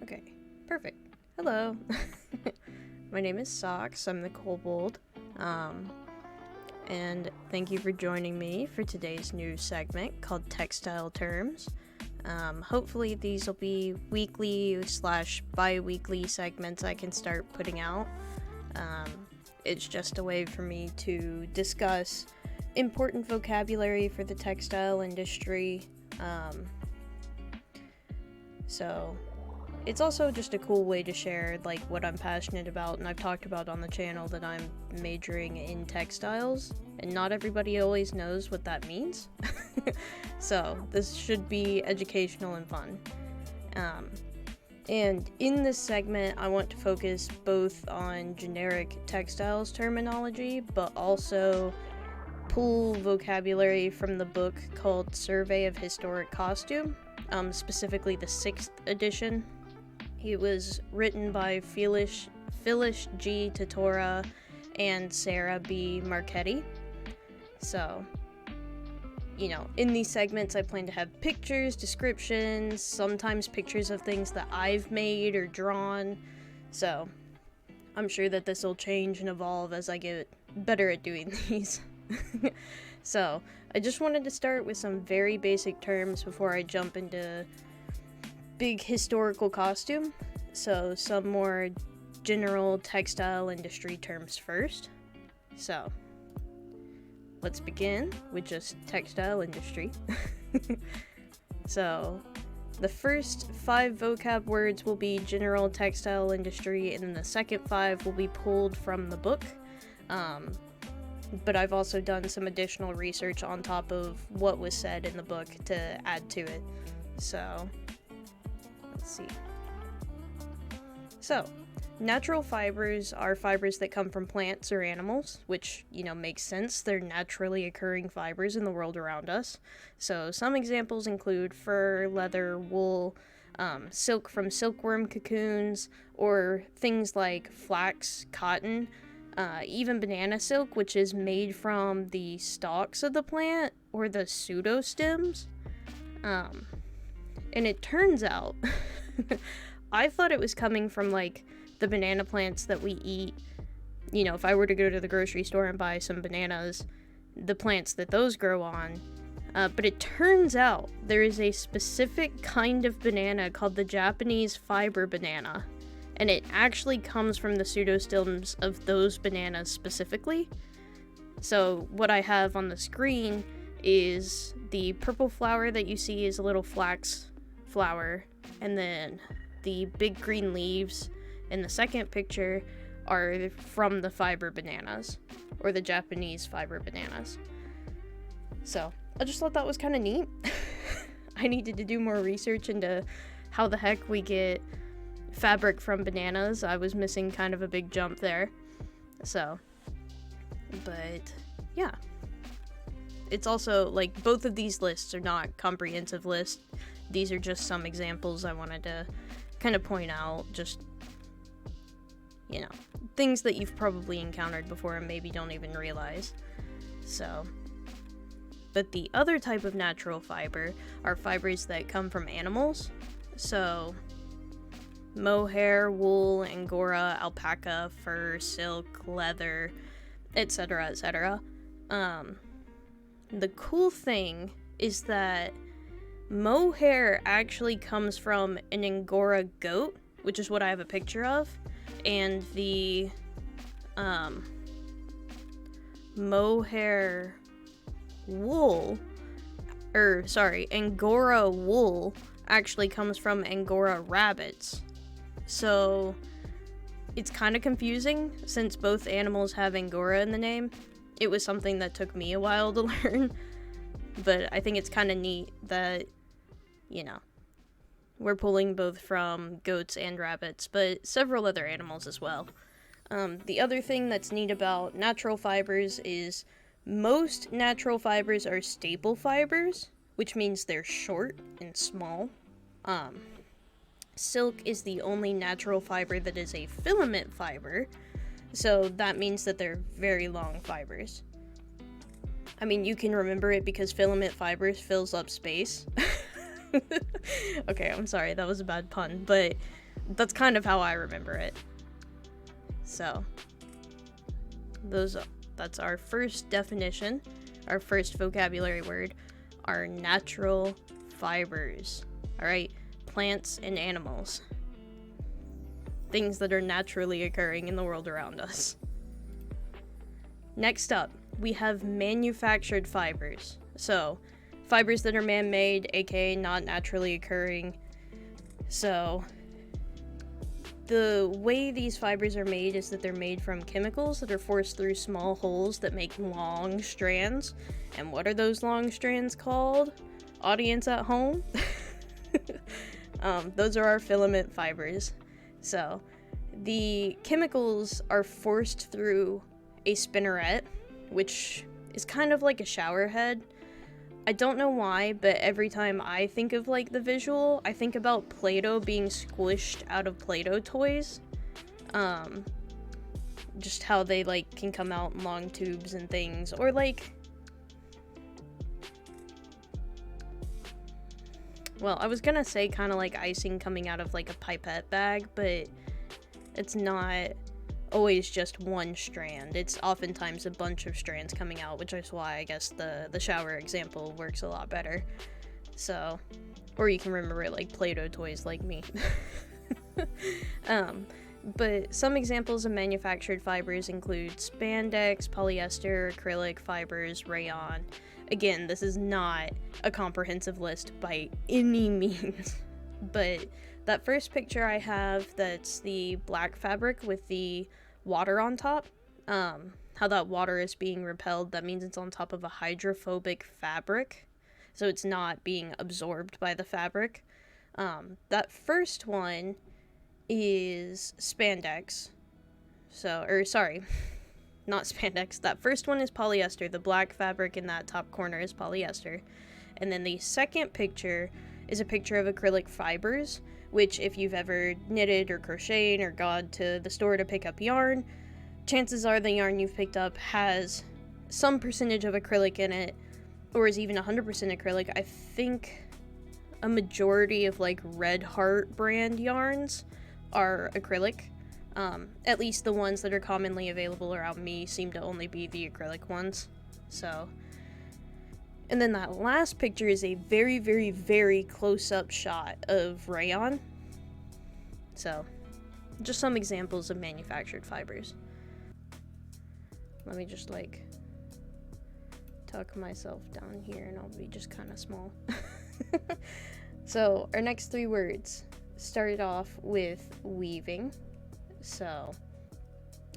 Okay, perfect. Hello. My name is Sox. I'm the Kobold. And thank you for joining me for today's new segment called Textile Terms. Hopefully these will be weekly / bi-weekly segments I can start putting out. It's just a way for me to discuss important vocabulary for the textile industry. So it's also just a cool way to share like what I'm passionate about, and I've talked about on the channel that I'm majoring in textiles, and not everybody always knows what that means. So this should be educational and fun. And in this segment, I want to focus both on generic textiles terminology, but also pull vocabulary from the book called Survey of Historic Costume, specifically the 6th edition. It was written by Phyllis G, Tatora and Sara B, Marcketti. So, in these segments I plan to have pictures, descriptions, sometimes pictures of things that I've made or drawn. So, I'm sure that this will change and evolve as I get better at doing these. So, I just wanted to start with some very basic terms before I jump into big historical costume. So, some more general textile industry terms first. So, let's begin with just textile industry. So, the first 5 vocab words will be general textile industry, and then the second 5 will be pulled from the book. But I've also done some additional research on top of what was said in the book to add to it. So, let's see. So, natural fibers are fibers that come from plants or animals, which, makes sense. They're naturally occurring fibers in the world around us. So, some examples include fur, leather, wool, silk from silkworm cocoons, or things like flax, cotton, even banana silk, which is made from the stalks of the plant or the pseudostems. And it turns out, I thought it was coming from like the banana plants that we eat. If I were to go to the grocery store and buy some bananas, the plants that those grow on. But it turns out there is a specific kind of banana called the Japanese fiber banana. And it actually comes from the pseudostems of those bananas specifically. So what I have on the screen is the purple flower that you see is a little flax flower, and then the big green leaves in the second picture are from the fiber bananas, or the Japanese fiber bananas. So I just thought that was kind of neat. I needed to do more research into how the heck we get fabric from bananas. I was missing kind of a big jump there. So, but yeah. It's also, like, both of these lists are not comprehensive lists. These are just some examples I wanted to kind of point out. Just, things that you've probably encountered before and maybe don't even realize. So, but the other type of natural fiber are fibers that come from animals. So, mohair, wool, angora, alpaca, fur, silk, leather, etc., etc. The cool thing is that mohair actually comes from an angora goat, which is what I have a picture of, and the angora wool actually comes from angora rabbits. So it's kind of confusing since both animals have angora in the name. It was something that took me a while to learn, but I think it's kind of neat that, we're pulling both from goats and rabbits, but several other animals as well. The other thing that's neat about natural fibers is most natural fibers are staple fibers, which means they're short and small. Silk is the only natural fiber that is a filament fiber, so that means that they're very long fibers. I mean, you can remember it because filament fibers fills up space. Okay, I'm sorry, that was a bad pun, but that's kind of how I remember it. So, that's our first definition, our first vocabulary word, are natural fibers. Alright, plants and animals. Things that are naturally occurring in the world around us. Next up, we have manufactured fibers. So, fibers that are man-made, aka not naturally occurring. So, the way these fibers are made is that they're made from chemicals that are forced through small holes that make long strands. And what are those long strands called? Audience at home? Those are our filament fibers. So, the chemicals are forced through a spinneret, which is kind of like a shower head. I don't know why, but every time I think of like the visual, I think about Play-Doh being squished out of Play-Doh toys. Just how they like can come out in long tubes and things, or like, well, I was gonna say kind of like icing coming out of like a pipette bag, but it's not always just one strand. It's oftentimes a bunch of strands coming out, which is why I guess the shower example works a lot better. So, or you can remember it like Play-Doh toys like me. But some examples of manufactured fibers include spandex, polyester, acrylic fibers, rayon. Again, this is not a comprehensive list by any means, but that first picture I have, that's the black fabric with the water on top. How that water is being repelled, that means it's on top of a hydrophobic fabric, so it's not being absorbed by the fabric. That first one is spandex. Not spandex. That first one is polyester. The black fabric in that top corner is polyester. And then the second picture is a picture of acrylic fibers, which if you've ever knitted or crocheted or gone to the store to pick up yarn, chances are the yarn you've picked up has some percentage of acrylic in it, or is even 100% acrylic. I think a majority of like Red Heart brand yarns are acrylic. At least the ones that are commonly available around me seem to only be the acrylic ones. So, and then that last picture is a very, very, very close-up shot of rayon. So, just some examples of manufactured fibers. Let me just like tuck myself down here and I'll be just kind of small. So, our next three words started off with weaving. So,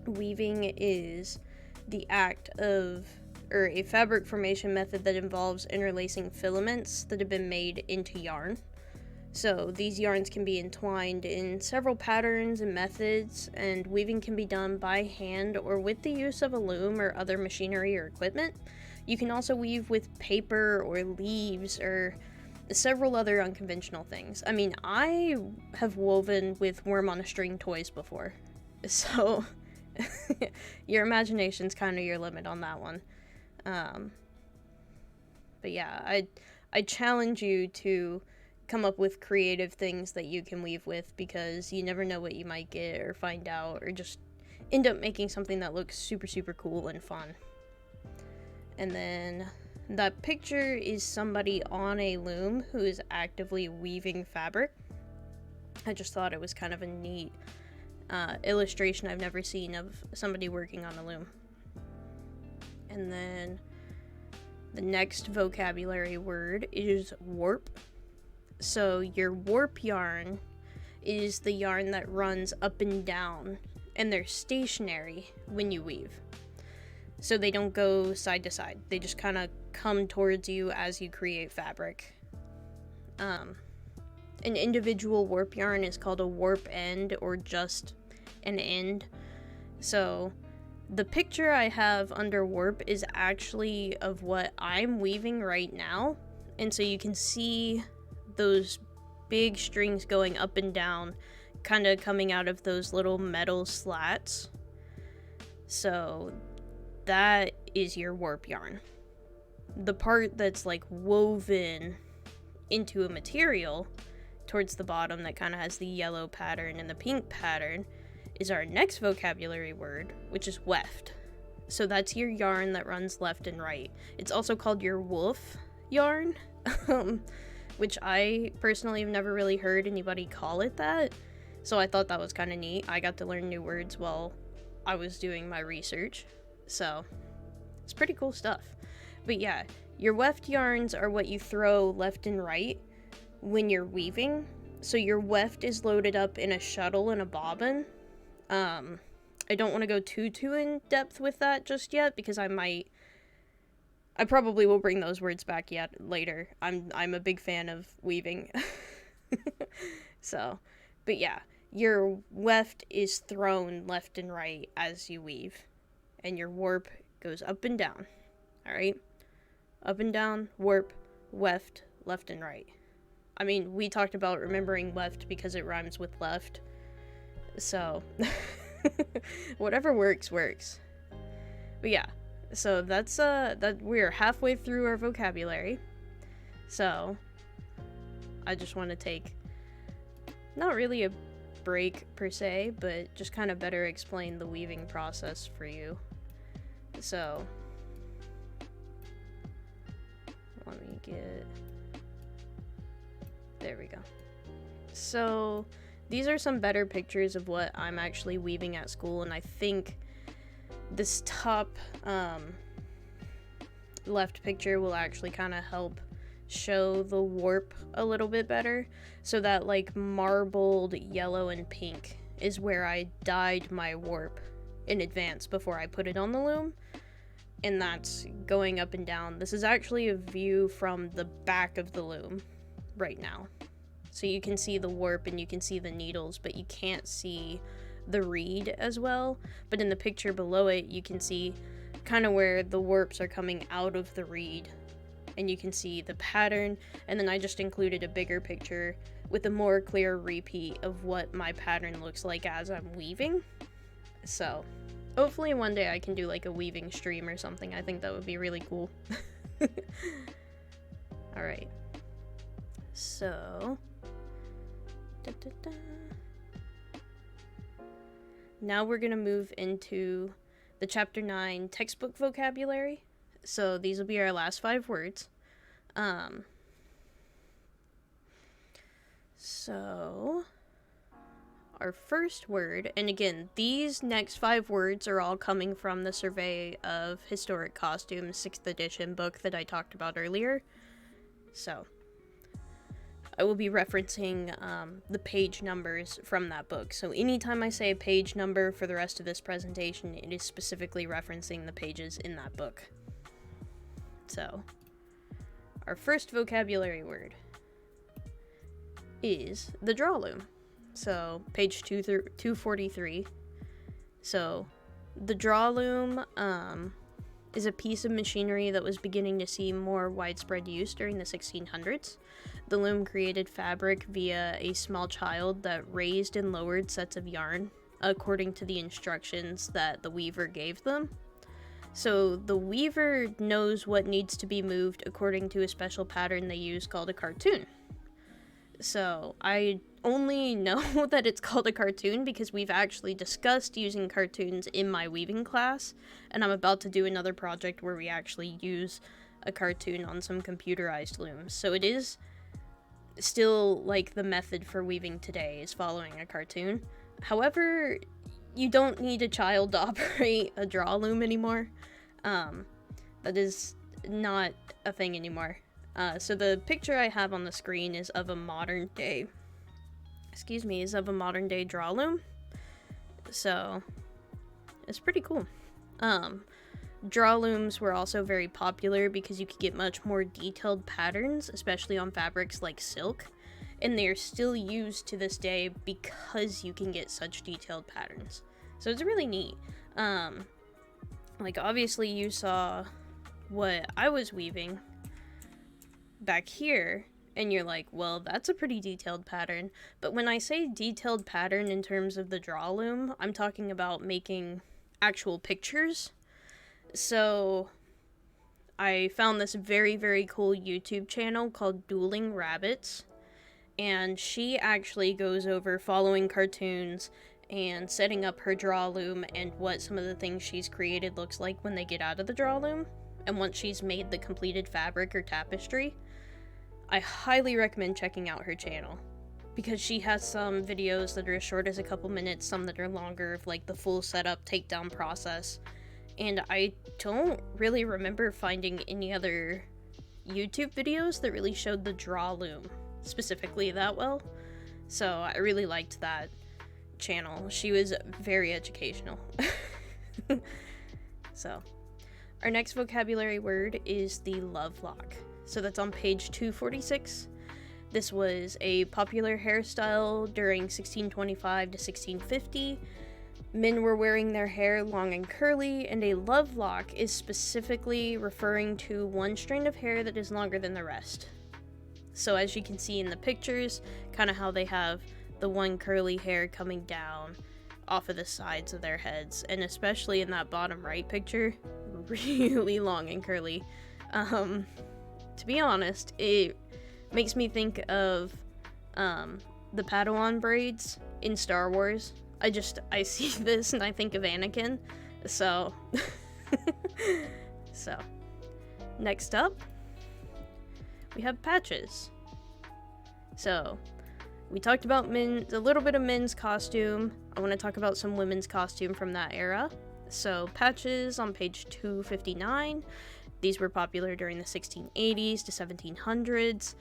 weaving is the act of, or a fabric formation method that involves interlacing filaments that have been made into yarn. So, these yarns can be entwined in several patterns and methods, and weaving can be done by hand or with the use of a loom or other machinery or equipment. You can also weave with paper or leaves or several other unconventional things. I mean, I have woven with worm on a string toys before, so your imagination's kind of your limit on that one. But yeah, I challenge you to come up with creative things that you can weave with, because you never know what you might get or find out, or just end up making something that looks super, super cool and fun. And then that picture is somebody on a loom who is actively weaving fabric. I just thought it was kind of a neat illustration I've never seen of somebody working on a loom. And then the next vocabulary word is warp. So your warp yarn is the yarn that runs up and down, and they're stationary when you weave. So they don't go side to side. They just kind of come towards you as you create fabric. An individual warp yarn is called a warp end, or just an end. So the picture I have under warp is actually of what I'm weaving right now. And so you can see those big strings going up and down, kind of coming out of those little metal slats. So that is your warp yarn. The part that's like woven into a material towards the bottom that kind of has the yellow pattern and the pink pattern is our next vocabulary word, which is weft. So that's your yarn that runs left and right. It's also called your wolf yarn, which I personally have never really heard anybody call it that. So I thought that was kind of neat. I got to learn new words while I was doing my research. So it's pretty cool stuff. But yeah, your weft yarns are what you throw left and right when you're weaving. So your weft is loaded up in a shuttle and a bobbin. I don't want to go too in depth with that just yet because I probably will bring those words back yet later. I'm a big fan of weaving. So, but yeah, your weft is thrown left and right as you weave, and your warp goes up and down. All right? Up and down, warp, weft, left and right. I mean, we talked about remembering weft because it rhymes with left. So, whatever works. But yeah, so that's that we're halfway through our vocabulary. So, I just want to take not really a break per se, but just kind of better explain the weaving process for you. So, let me get, there we go. So, these are some better pictures of what I'm actually weaving at school, and I think this top left picture will actually kind of help show the warp a little bit better. So that like marbled yellow and pink is where I dyed my warp in advance before I put it on the loom, and that's going up and down. This is actually a view from the back of the loom right now. So you can see the warp and you can see the needles, but you can't see the reed as well. But in the picture below it, you can see kind of where the warps are coming out of the reed. And you can see the pattern. And then I just included a bigger picture with a more clear repeat of what my pattern looks like as I'm weaving. So hopefully one day I can do like a weaving stream or something. I think that would be really cool. Alright. So... now we're going to move into the Chapter 9 textbook vocabulary. So these will be our last 5 words. So our first word, and again, these next 5 words are all coming from the Survey of Historic Costumes 6th edition book that I talked about earlier. So I will be referencing the page numbers from that book. So anytime I say a page number for the rest of this presentation, it is specifically referencing the pages in that book. So, our first vocabulary word is the draw loom. So, page 243. So, the draw loom is a piece of machinery that was beginning to see more widespread use during the 1600s. The loom created fabric via a small child that raised and lowered sets of yarn according to the instructions that the weaver gave them. So the weaver knows what needs to be moved according to a special pattern they use called a cartoon. So I only know that it's called a cartoon because we've actually discussed using cartoons in my weaving class, and I'm about to do another project where we actually use a cartoon on some computerized looms. So it is still like the method for weaving today is following a cartoon. However, you don't need a child to operate a draw loom anymore. That is not a thing anymore. So the picture I have on the screen is of a modern day draw loom. So it's pretty cool. Draw looms were also very popular because you could get much more detailed patterns, especially on fabrics like silk, and they are still used to this day because you can get such detailed patterns. So it's really neat. Like obviously you saw what I was weaving back here, and you're like, well, that's a pretty detailed pattern. But when I say detailed pattern in terms of the draw loom, I'm talking about making actual pictures. So I found this very, very cool YouTube channel called Dueling Rabbits, and she actually goes over following cartoons and setting up her draw loom and what some of the things she's created looks like when they get out of the draw loom, and once she's made the completed fabric or tapestry. I highly recommend checking out her channel, because she has some videos that are as short as a couple minutes, some that are longer, of like the full setup, takedown process, and I don't really remember finding any other YouTube videos that really showed the draw loom specifically that well, so I really liked that channel. She was very educational. So, our next vocabulary word is the love lock. So that's on page 246. This was a popular hairstyle during 1625 to 1650. Men were wearing their hair long and curly, and a love lock is specifically referring to one strand of hair that is longer than the rest. So as you can see in the pictures, kind of how they have the one curly hair coming down off of the sides of their heads, and especially in that bottom right picture, really long and curly. To be honest, it makes me think of the Padawan braids in Star Wars. I see this and I think of Anakin. So next up, we have patches. So we talked about a little bit of men's costume. I want to talk about some women's costume from that era. So patches on page 259. These were popular during the 1680s to 1700s.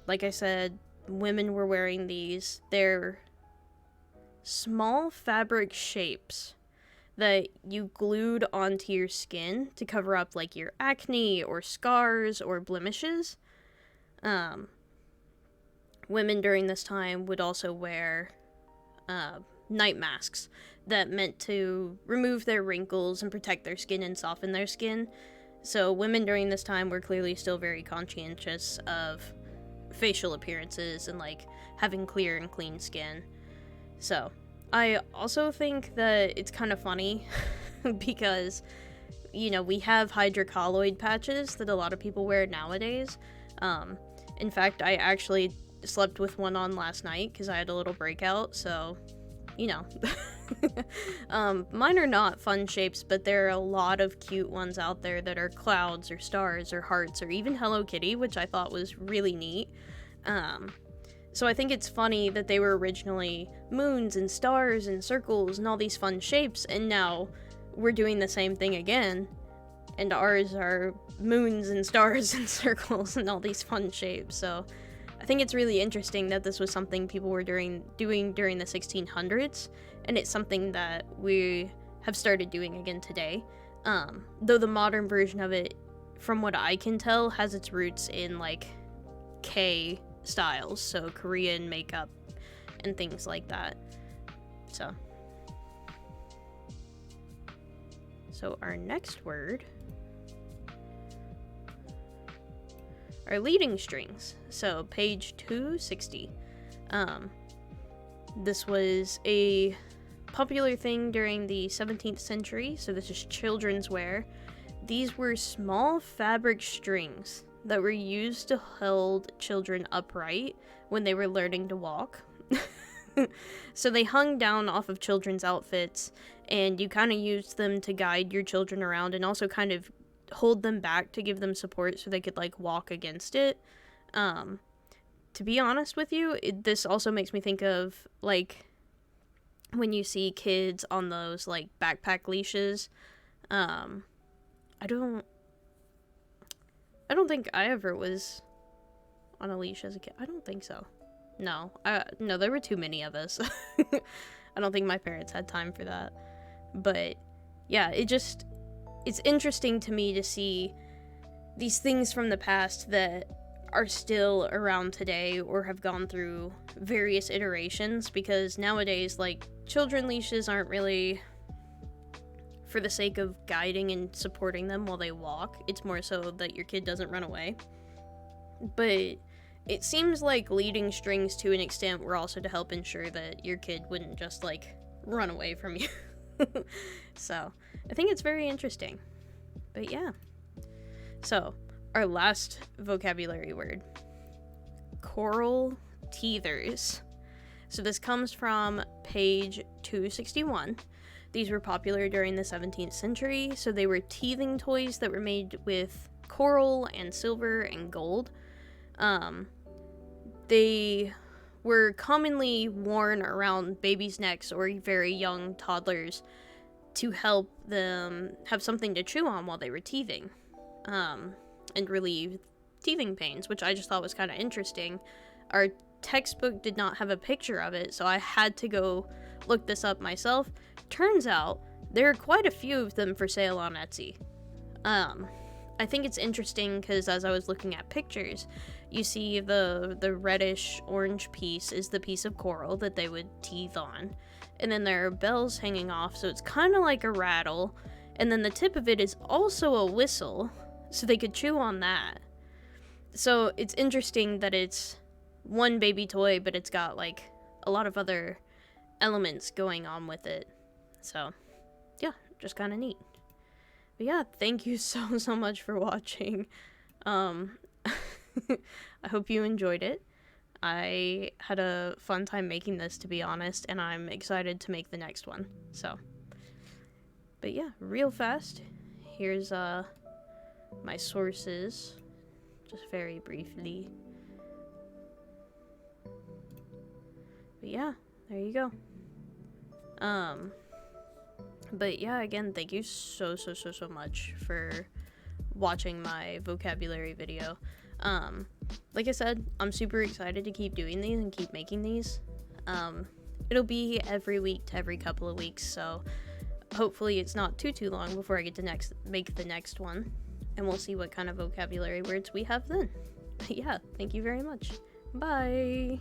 Like I said, women were wearing these. They're small fabric shapes that you glued onto your skin to cover up like your acne or scars or blemishes. Women during this time would also wear night masks that meant to remove their wrinkles and protect their skin and soften their skin. So women during this time were clearly still very conscientious of facial appearances and like having clear and clean skin. So I also think that it's kind of funny because, you know, we have hydrocolloid patches that a lot of people wear nowadays. In fact, I actually slept with one on last night because I had a little breakout, so, you know. Mine are not fun shapes, but there are a lot of cute ones out there that are clouds or stars or hearts or even Hello Kitty, which I thought was really neat. So I think it's funny that they were originally moons and stars and circles and all these fun shapes, and now we're doing the same thing again, and ours are moons and stars and circles and all these fun shapes. So I think it's really interesting that this was something people were doing during the 1600s, and it's something that we have started doing again today. Though the modern version of it, from what I can tell, has its roots in like K styles, so Korean makeup and things like that. So our next word are leading strings. So page 260. This was a popular thing during the 17th century, so this is children's wear. These were small fabric strings that were used to hold children upright when they were learning to walk. So they hung down off of children's outfits, and you kind of used them to guide your children around and also kind of hold them back to give them support so they could like walk against it. To be honest with you, this also makes me think of like when you see kids on those like backpack leashes. I don't think I ever was on a leash as a kid. I don't think so. No, there were too many of us. I don't think my parents had time for that. But yeah, it's interesting to me to see these things from the past that are still around today or have gone through various iterations, because nowadays, like, children leashes aren't really for the sake of guiding and supporting them while they walk. It's more so that your kid doesn't run away. But it seems like leading strings to an extent were also to help ensure that your kid wouldn't just like run away from you. So I think it's very interesting. But yeah. So our last vocabulary word, coral teethers. So this comes from page 261. These were popular during the 17th century, so they were teething toys that were made with coral and silver and gold. They were commonly worn around babies' necks or very young toddlers to help them have something to chew on while they were teething, and relieve teething pains, which I just thought was kind of interesting. Our textbook did not have a picture of it, so I had to go look this up myself. Turns out there are quite a few of them for sale on Etsy. I think it's interesting because as I was looking at pictures, you see the reddish orange piece is the piece of coral that they would teeth on, and then there are bells hanging off, so it's kind of like a rattle, and then the tip of it is also a whistle, so they could chew on that. So it's interesting that it's one baby toy, but it's got like a lot of other elements going on with it. So yeah, just kind of neat. But yeah, thank you so much for watching. I hope you enjoyed it. I had a fun time making this, to be honest, and I'm excited to make the next one. So, but yeah, real fast, here's my sources, just very briefly. But yeah, there you go. But yeah, again, thank you so much for watching my vocabulary video. Like I said, I'm super excited to keep doing these and keep making these. It'll be every week to every couple of weeks, so hopefully it's not too long before I get to make the next one, and we'll see what kind of vocabulary words we have then. But yeah, thank you very much. Bye!